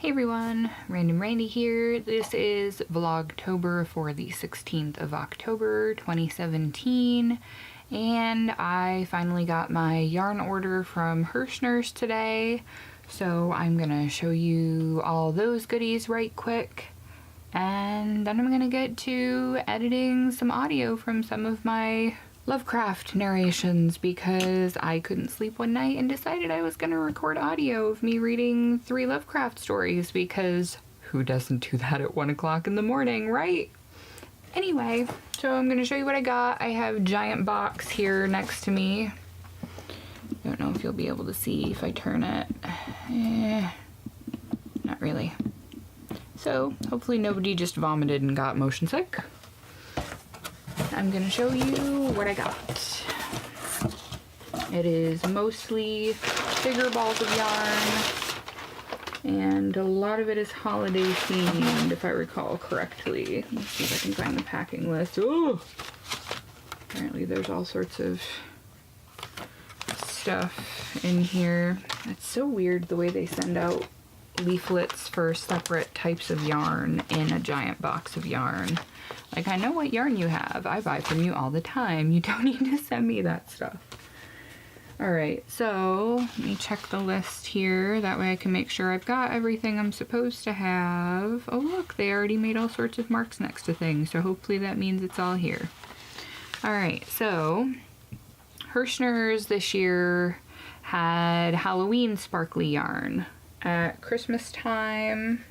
Hey everyone, Random Randy here. This is Vlogtober for the 16th of October 2017, and I finally got my yarn order from Herrschners today, so I'm gonna show you all those goodies right quick, and then I'm gonna get to editing some audio from some of my Lovecraft narrations because I couldn't sleep one night and decided I was gonna record audio of me reading 3 Lovecraft stories because who doesn't do that at 1 o'clock in the morning, right? Anyway, so I'm gonna show you what I got. I have a giant box here next to me. Don't know if you'll be able to see if I turn it. Not really. So hopefully nobody just vomited and got motion sick. I'm gonna show you what I got. It is mostly bigger balls of yarn, and a lot of it is holiday themed, if I recall correctly. Let's see if I can find the packing list. Oh! Apparently there's all sorts of stuff in here. It's so weird the way they send out leaflets for separate types of yarn in a giant box of yarn. Like, I know what yarn you have. I buy from you all the time. You don't need to send me that stuff. Alright, so let me check the list here. That way I can make sure I've got everything I'm supposed to have. Oh look, they already made all sorts of marks next to things, so hopefully that means it's all here. Alright, so Herrschners this year had Halloween sparkly yarn. At Christmas time,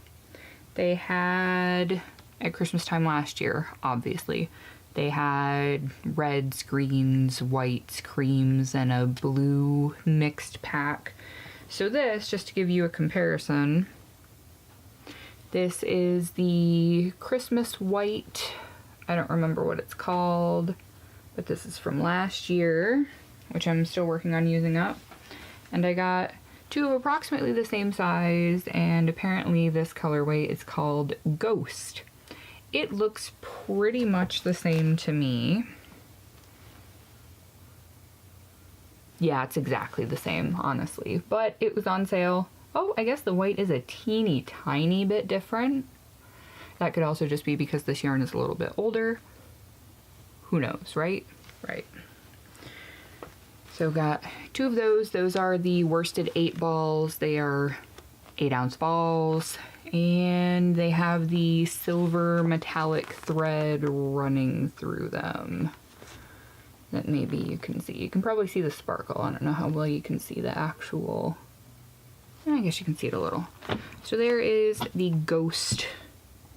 they had... At Christmas time last year, obviously, they had reds, greens, whites, creams, and a blue mixed pack. So this, just to give you a comparison, this is the Christmas white. I don't remember what it's called, but this is from last year, which I'm still working on using up. And I got 2 of approximately the same size, and apparently this colorway is called Ghost. It looks pretty much the same to me. Yeah, it's exactly the same, honestly. But it was on sale. Oh, I guess the white is a teeny tiny bit different. That could also just be because this yarn is a little bit older. Who knows, right? Right. So got 2 of those. Those are the worsted 8 balls. They are 8-ounce balls. And they have the silver metallic thread running through them that maybe you can see. You can probably see the sparkle. I don't know how well you can see the actual... I guess you can see it a little. So there is the Ghost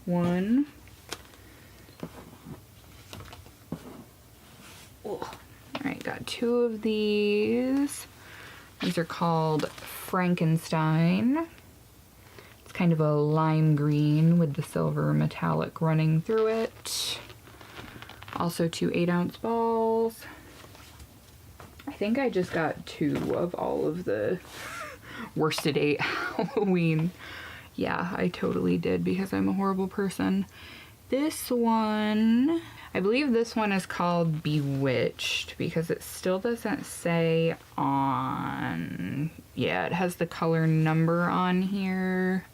one. Oh. Alright, got 2 of these. These are called Frankenstein. Kind of a lime green with the silver metallic running through it. Also 2 8-ounce balls. I think I just got 2 of all of the worsted 8 Halloween. Yeah, I totally did because I'm a horrible person. This one, I believe this one is called Bewitched because it still doesn't say on... Yeah, it has the color number on here.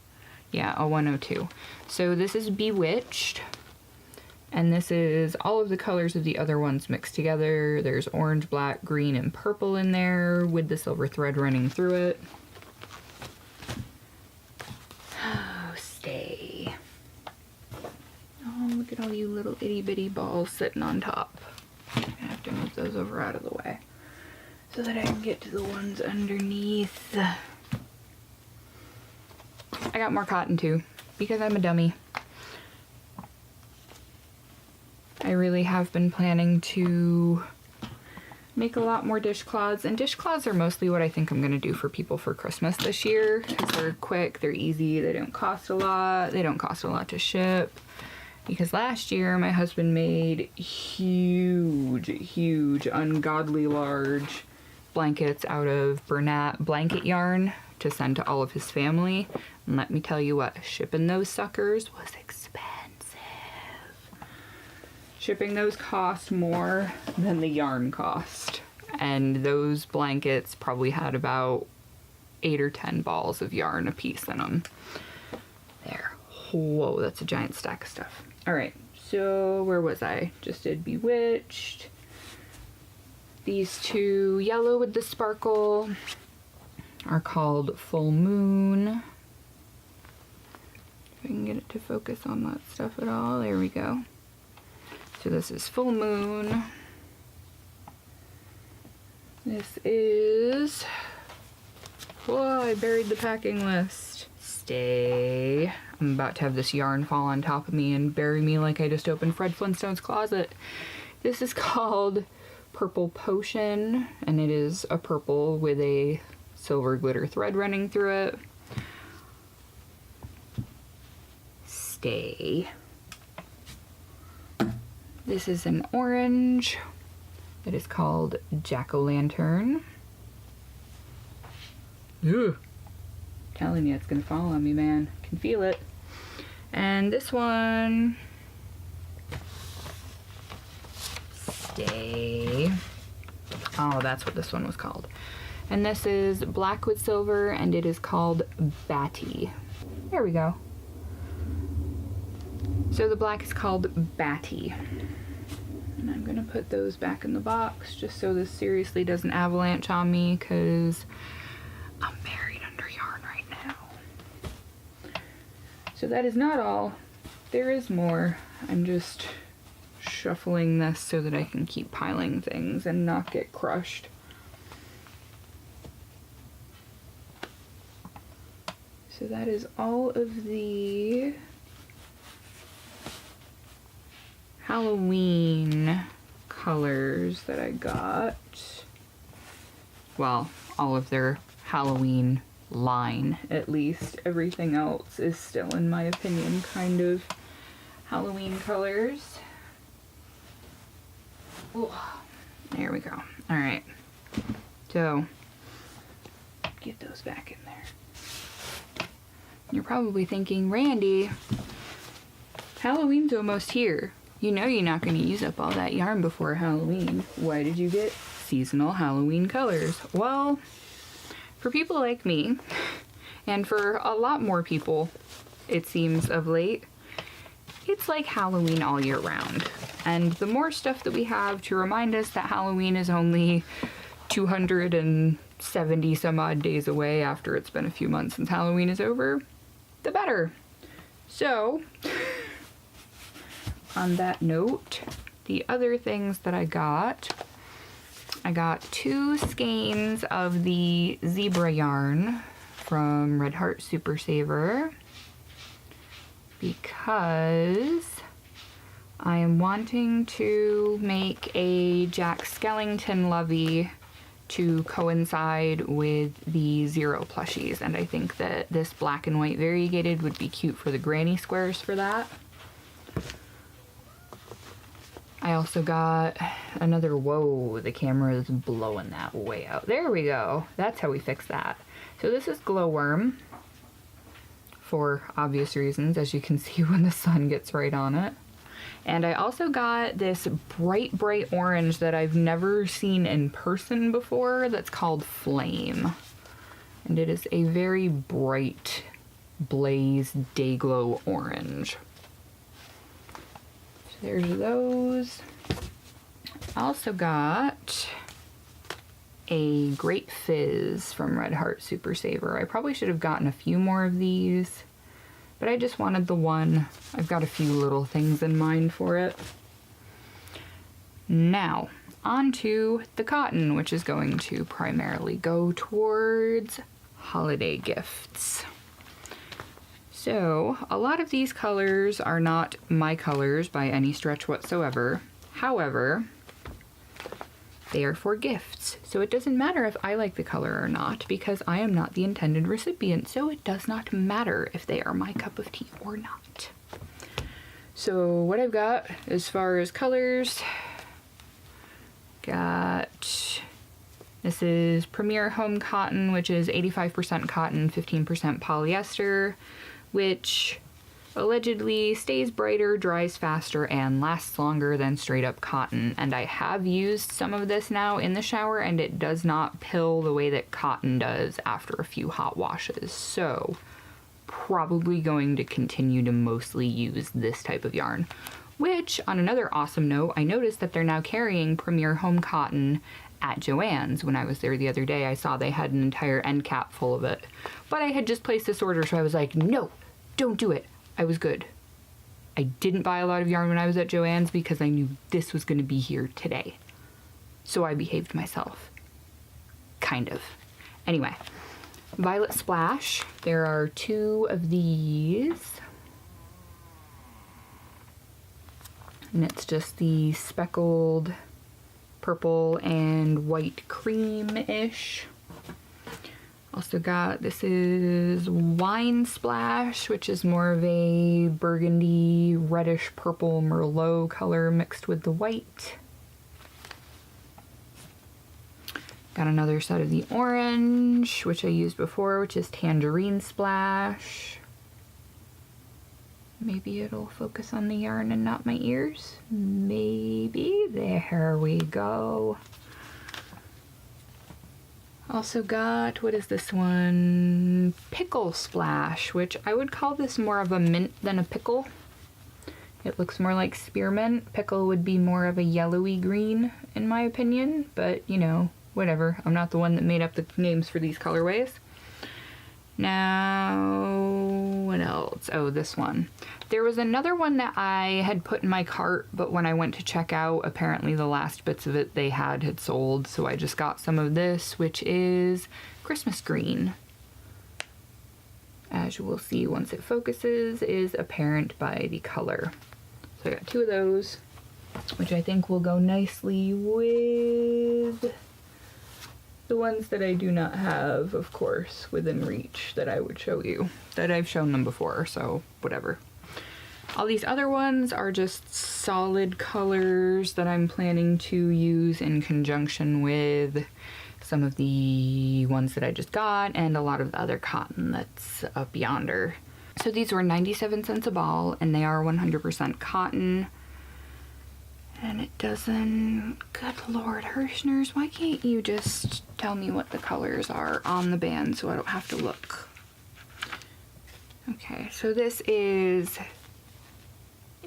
Yeah, a 102. So this is Bewitched, and this is all of the colors of the other ones mixed together. There's orange, black, green, and purple in there with the silver thread running through it. Oh, stay. Oh, look at all you little itty bitty balls sitting on top. I'm gonna have to move those over out of the way so that I can get to the ones underneath. I got more cotton too, because I'm a dummy. I really have been planning to make a lot more dishcloths, and dishcloths are mostly what I think I'm going to do for people for Christmas this year, because they're quick, they're easy, they don't cost a lot, they don't cost a lot to ship. Because last year my husband made huge, ungodly large blankets out of Bernat blanket yarn to send to all of his family. And let me tell you what, shipping those suckers was expensive. Shipping those cost more than the yarn cost. And those blankets probably had about 8 or 10 balls of yarn a piece in them. Whoa, that's a giant stack of stuff. All right, so where was I? Just did Bewitched. These two yellow with the sparkle are called Full Moon. If I can get it to focus on that stuff at all. There we go. So this is Full Moon. This is... Whoa, I buried the packing list. Stay. I'm about to have this yarn fall on top of me and bury me like I just opened Fred Flintstone's closet. This is called Purple Potion, and it is a purple with a silver glitter thread running through it. Stay. This is an orange. It is called Jack-o'-lantern. Ugh. Telling you, it's gonna fall on me, man. I can feel it. And this one... Stay. Oh, that's what this one was called. And this is black with silver, and it is called Batty. There we go. So the black is called Batty. And I'm gonna put those back in the box just so this seriously doesn't avalanche on me, because I'm buried under yarn right now. So that is not all. There is more. I'm just shuffling this so that I can keep piling things and not get crushed. So that is all of the Halloween colors that I got. Well, all of their Halloween line, at least. Everything else is still, in my opinion, kind of Halloween colors. Ooh, there we go. All right. So, get those back in there. You're probably thinking, Randy, Halloween's almost here. You know you're not going to use up all that yarn before Halloween. Why did you get seasonal Halloween colors? Well, for people like me, and for a lot more people, it seems of late, it's like Halloween all year round. And the more stuff that we have to remind us that Halloween is only 270 some odd days away after it's been a few months since Halloween is over, the better. So, on that note, the other things that I got 2 skeins of the zebra yarn from Red Heart Super Saver because I am wanting to make a Jack Skellington Lovey to coincide with the Zero plushies, and I think that this black and white variegated would be cute for the granny squares for that. I also got another, whoa, the camera is blowing that way out. There we go. That's how we fix that. So this is Glowworm, for obvious reasons, as you can see when the sun gets right on it. And I also got this bright, bright orange that I've never seen in person before that's called Flame. And it is a very bright blaze day glow orange. So there's those. I also got a Great Fizz from Red Heart Super Saver. I probably should have gotten a few more of these, but I just wanted the one. I've got a few little things in mind for it. Now, on to the cotton, which is going to primarily go towards holiday gifts. So, a lot of these colors are not my colors by any stretch whatsoever. However, they are for gifts, so it doesn't matter if I like the color or not, because I am not the intended recipient, so it does not matter if they are my cup of tea or not. So what I've got as far as colors, this is Premier Home Cotton, which is 85% cotton, 15% polyester, which allegedly stays brighter, dries faster, and lasts longer than straight up cotton. And I have used some of this now in the shower, and it does not pill the way that cotton does after a few hot washes. So, probably going to continue to mostly use this type of yarn. Which, on another awesome note, I noticed that they're now carrying Premier Home Cotton at Joann's. When I was there the other day, I saw they had an entire end cap full of it. But I had just placed this order, so I was like, no, don't do it. I was good. I didn't buy a lot of yarn when I was at Joann's because I knew this was going to be here today. So I behaved myself. Kind of. Anyway, Violet Splash. There are 2 of these. And it's just the speckled purple and white cream-ish. Also got, this is Wine Splash, which is more of a burgundy, reddish purple Merlot color mixed with the white. Got another set of the orange, which I used before, which is Tangerine Splash. Maybe it'll focus on the yarn and not my ears. Maybe. There we go. Also got, what is this one? Pickle Splash, which I would call this more of a mint than a pickle. It looks more like spearmint. Pickle would be more of a yellowy green, in my opinion. But, you know, whatever. I'm not the one that made up the names for these colorways. Now, what else? Oh, this one. There was another one that I had put in my cart, but when I went to check out, apparently the last bits of it they had sold, so I just got some of this, which is Christmas green. As you will see once it focuses, is apparent by the color. So I got 2 of those, which I think will go nicely with the ones that I do not have, of course, within reach that I would show you. That I've shown them before, so whatever. All these other ones are just solid colors that I'm planning to use in conjunction with some of the ones that I just got and a lot of the other cotton that's up yonder. So these were 97 cents a ball, and they are 100% cotton. And it doesn't, good Lord, Herrschners, why can't you just tell me what the colors are on the band so I don't have to look? Okay, so this is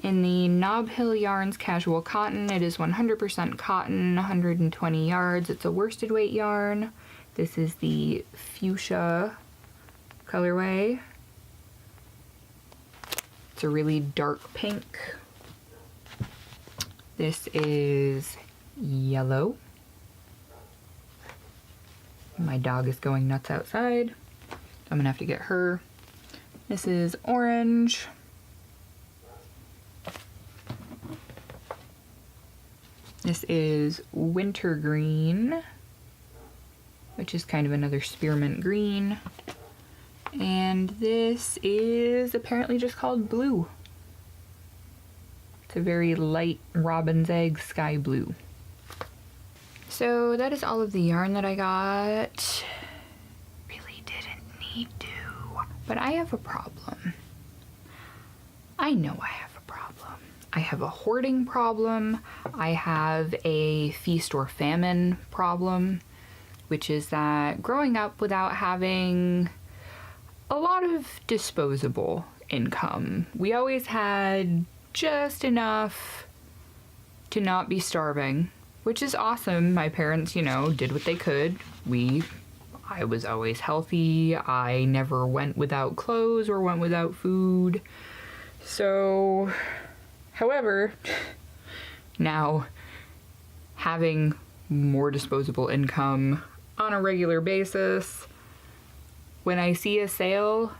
in the Nob Hill Yarns Casual Cotton. It is 100% cotton, 120 yards. It's a worsted weight yarn. This is the fuchsia colorway. It's a really dark pink. This is yellow. My dog is going nuts outside, so I'm gonna have to get her. This is orange. This is wintergreen, which is kind of another spearmint green. And this is apparently just called blue. It's a very light robin's egg sky blue. So that is all of the yarn that I got. Really didn't need to. But I have a problem. I know I have a problem. I have a hoarding problem. I have a feast or famine problem, which is that growing up without having a lot of disposable income, we always had just enough to not be starving, which is awesome. My parents, you know, did what they could. I was always healthy. I never went without clothes or went without food. So, however, now having more disposable income on a regular basis, when I see a sale,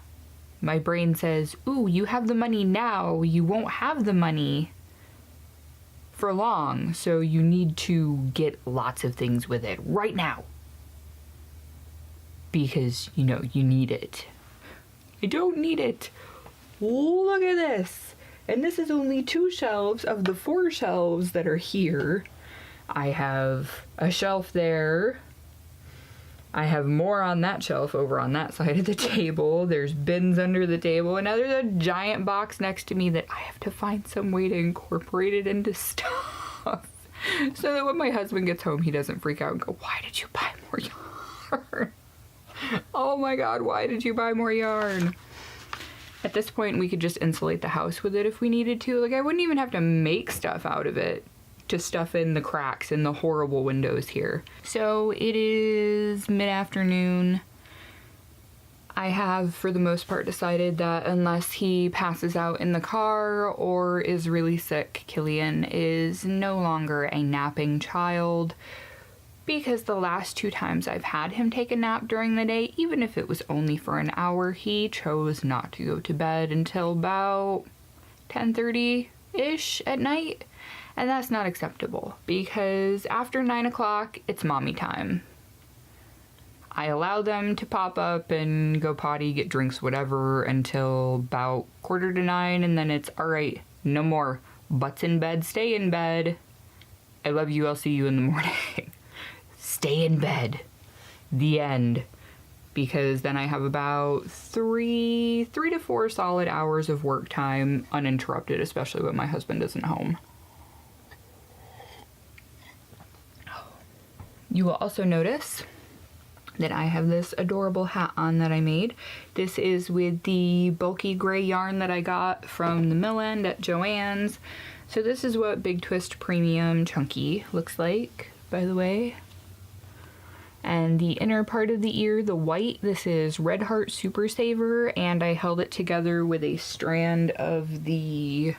my brain says, ooh, you have the money now, you won't have the money for long, so you need to get lots of things with it right now. Because, you know, you need it. I don't need it. Look at this. And this is only 2 shelves of the 4 shelves that are here. I have a shelf there. I have more on that shelf over on that side of the table. There's bins under the table. And now there's a giant box next to me that I have to find some way to incorporate it into stuff. So that when my husband gets home, he doesn't freak out and go, why did you buy more yarn? Oh my God, why did you buy more yarn? At this point, we could just insulate the house with it if we needed to. Like, I wouldn't even have to make stuff out of it to stuff in the cracks in the horrible windows here. So it is mid-afternoon. I have, for the most part, decided that unless he passes out in the car or is really sick, Killian is no longer a napping child. Because the last 2 times I've had him take a nap during the day, even if it was only for an hour, he chose not to go to bed until about 10:30-ish at night. And that's not acceptable, because after 9 o'clock, it's mommy time. I allow them to pop up and go potty, get drinks, whatever, until about 8:45, and then it's, all right, no more. Butts in bed, stay in bed. I love you, I'll see you in the morning. Stay in bed. The end. Because then I have about 3 to 4 solid hours of work time uninterrupted, especially when my husband isn't home. You will also notice that I have this adorable hat on that I made. This is with the bulky gray yarn that I got from the mill end at Joann's. So this is what Big Twist Premium Chunky looks like, by the way. And the inner part of the ear, the white, this is Red Heart Super Saver, and I held it together with a strand of the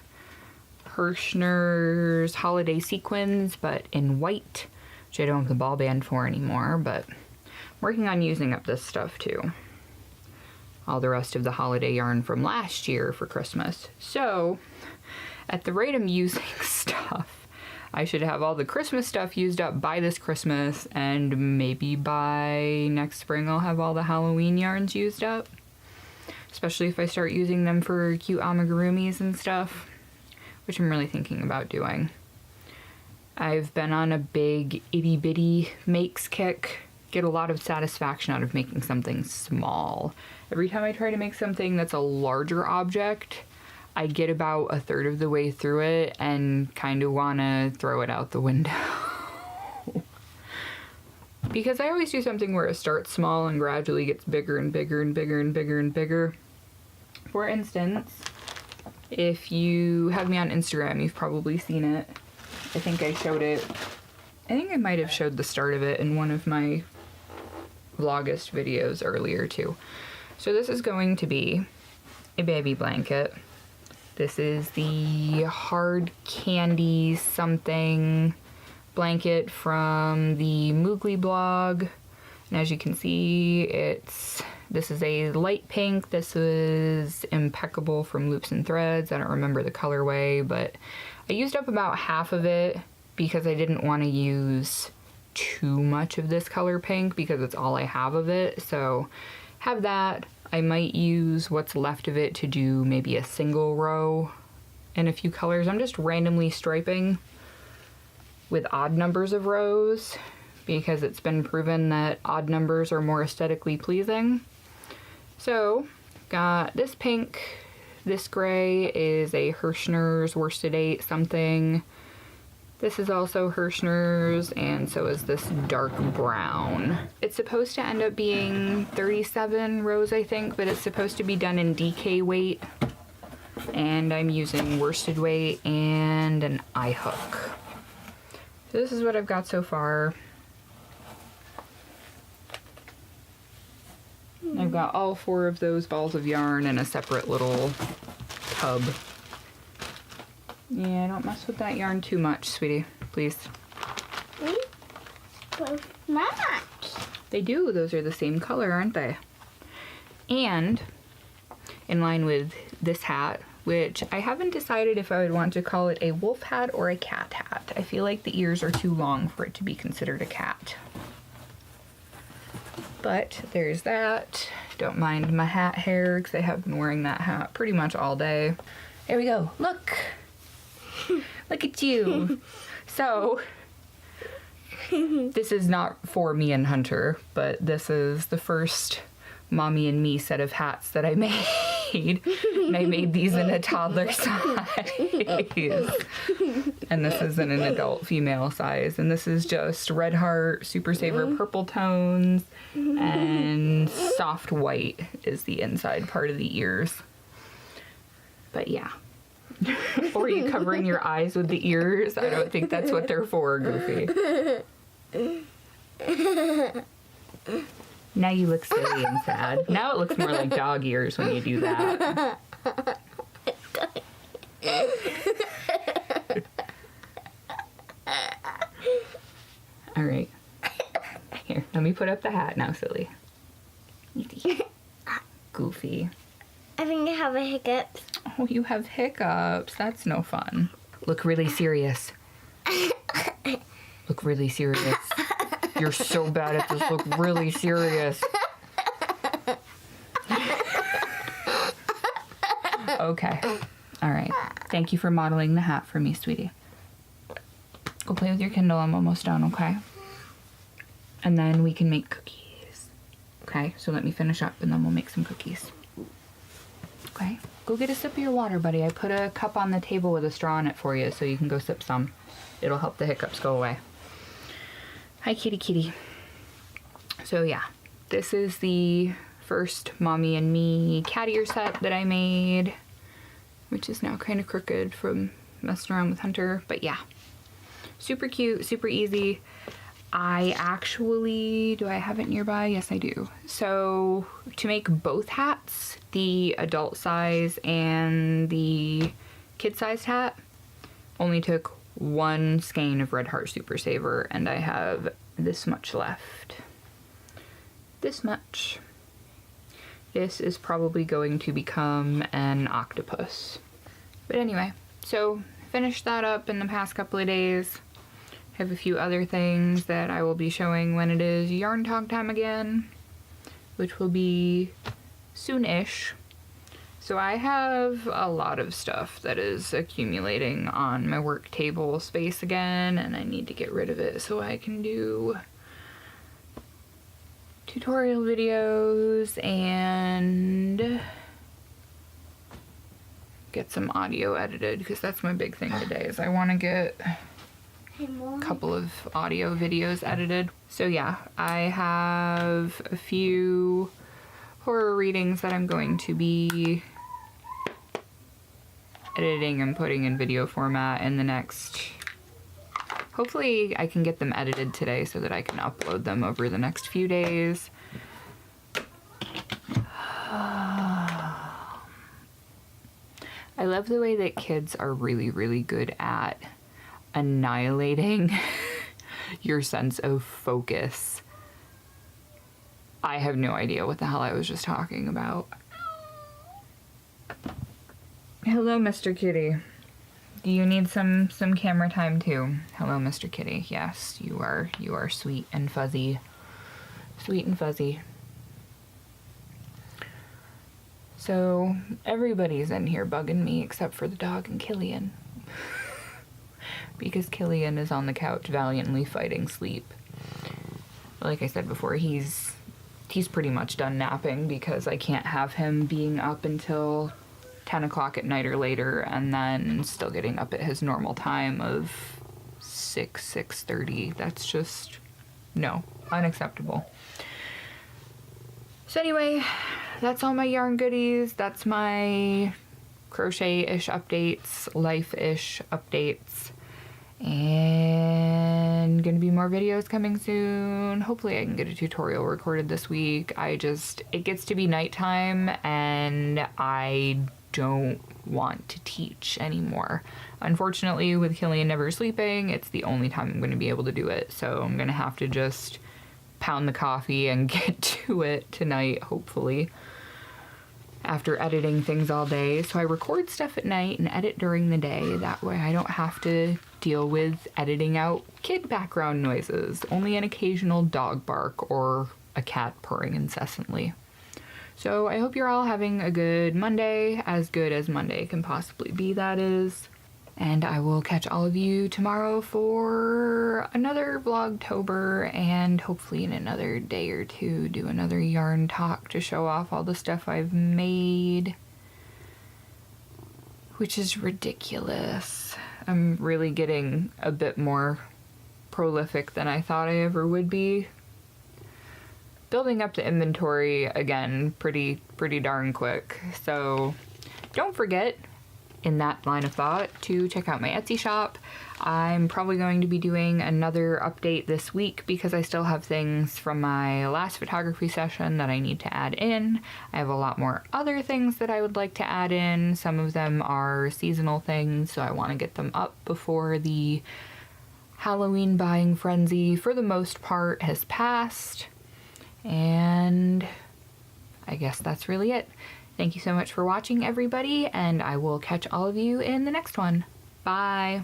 Herrschners Holiday Sequins, but in white, which I don't have the ball band for anymore, but I'm working on using up this stuff too. All the rest of the holiday yarn from last year for Christmas. So, at the rate I'm using stuff, I should have all the Christmas stuff used up by this Christmas, and maybe by next spring I'll have all the Halloween yarns used up. Especially if I start using them for cute amigurumis and stuff, which I'm really thinking about doing. I've been on a big itty bitty makes kick. Get a lot of satisfaction out of making something small. Every time I try to make something that's a larger object, I get about a third of the way through it and kind of want to throw it out the window. Because I always do something where it starts small and gradually gets bigger and bigger and bigger and bigger and bigger. For instance, if you have me on Instagram, you've probably seen it. I think I showed it. I think I might have showed the start of it in one of my Vlogist videos earlier too. So this is going to be a baby blanket. This is the Hard Candy something blanket from the Moogly blog. And as you can see, this is a light pink. This is Impeccable from Loops and Threads. I don't remember the colorway, but I used up about half of it because I didn't want to use too much of this color pink because it's all I have of it. So have that. I might use what's left of it to do maybe a single row in a few colors. I'm just randomly striping with odd numbers of rows because it's been proven that odd numbers are more aesthetically pleasing. So got this pink. This gray is a Herrschners worsted 8 something. This is also Herrschners, and so is this dark brown. It's supposed to end up being 37 rows, I think, but it's supposed to be done in DK weight. And I'm using worsted weight and an eye hook. So this is what I've got so far. I've got all 4 of those balls of yarn in a separate little tub. Yeah, don't mess with that yarn too much, sweetie, please. Match. They do. Those are the same color, aren't they? And in line with this hat, which I haven't decided if I would want to call it a wolf hat or a cat hat. I feel like the ears are too long for it to be considered a cat. But there's that. Don't mind my hat hair because I have been wearing that hat pretty much all day. There we go. Look. Look at you. So, this is not for me and Hunter, but this is the first mommy and me set of hats that I made. And I made these in a toddler size. And this is in an adult female size. And this is just Red Heart Super Saver purple tones, and soft white is the inside part of the ears. But yeah. Or are you covering your eyes with the ears? I don't think that's what they're for, Goofy. Now you look silly and sad. Now it looks more like dog ears when you do that. All right. Here, let me put up the hat now, silly. Easy. Goofy. I think I have a hiccup. Oh, you have hiccups. That's no fun. Look really serious. Look really serious. You're so bad at this. Look really serious. Okay. All right. Thank you for modeling the hat for me, sweetie. Go play with your Kindle. I'm almost done, okay? And then we can make cookies. Okay, so let me finish up and then we'll make some cookies. Okay, go get a sip of your water, buddy. I put a cup on the table with a straw in it for you so you can go sip some. It'll help the hiccups go away. Hi, kitty kitty. So yeah, this is the first Mommy and Me cat ear set that I made, which is now kind of crooked from messing around with Hunter, but yeah. Super cute, super easy. I actually, do I have it nearby? Yes, I do. So to make both hats, the adult size and the kid sized hat, only took one skein of Red Heart Super Saver, and I have this much left. This much. This is probably going to become an octopus. But anyway, so finished that up in the past couple of days. Have a few other things that I will be showing when it is yarn talk time again, which will be soon-ish. So I have a lot of stuff that is accumulating on my work table space again, and I need to get rid of it so I can do tutorial videos and get some audio edited, because that's my big thing today, is I want to get a couple of audio videos edited. So yeah, I have a few horror readings that I'm going to be editing and putting in video format in the next, hopefully I can get them edited today so that I can upload them over the next few days. I love the way that kids are really, really good at annihilating your sense of focus. I have no idea what the hell I was just talking about. Hello, Mr. Kitty. Do you need some camera time too? Hello, Mr. Kitty. Yes, you are sweet and fuzzy. Sweet and fuzzy. So everybody's in here bugging me except for the dog and Killian. Because Killian is on the couch valiantly fighting sleep. Like I said before, he's pretty much done napping because I can't have him being up until 10 o'clock at night or later and then still getting up at his normal time of 6:30. That's just, no, unacceptable. So anyway, that's all my yarn goodies. That's my crochet-ish updates, life-ish updates. And gonna be more videos coming soon. Hopefully I can get a tutorial recorded this week. It gets to be nighttime and I don't want to teach anymore. Unfortunately, with Killian never sleeping, it's the only time I'm gonna be able to do it. So I'm gonna have to just pound the coffee and get to it tonight, hopefully, after editing things all day. So I record stuff at night and edit during the day. That way I don't have to deal with editing out kid background noises, only an occasional dog bark or a cat purring incessantly. So I hope you're all having a good Monday, as good as Monday can possibly be, that is. And I will catch all of you tomorrow for another Vlogtober, and hopefully in another day or two do another yarn talk to show off all the stuff I've made, which is ridiculous. I'm really getting a bit more prolific than I thought I ever would be. Building up the inventory again pretty darn quick. So don't forget, in that line of thought to check out my Etsy shop. I'm probably going to be doing another update this week because I still have things from my last photography session that I need to add in. I have a lot more other things that I would like to add in. Some of them are seasonal things, so I want to get them up before the Halloween buying frenzy, for the most part, has passed. And I guess that's really it. Thank you so much for watching, everybody, and I will catch all of you in the next one. Bye!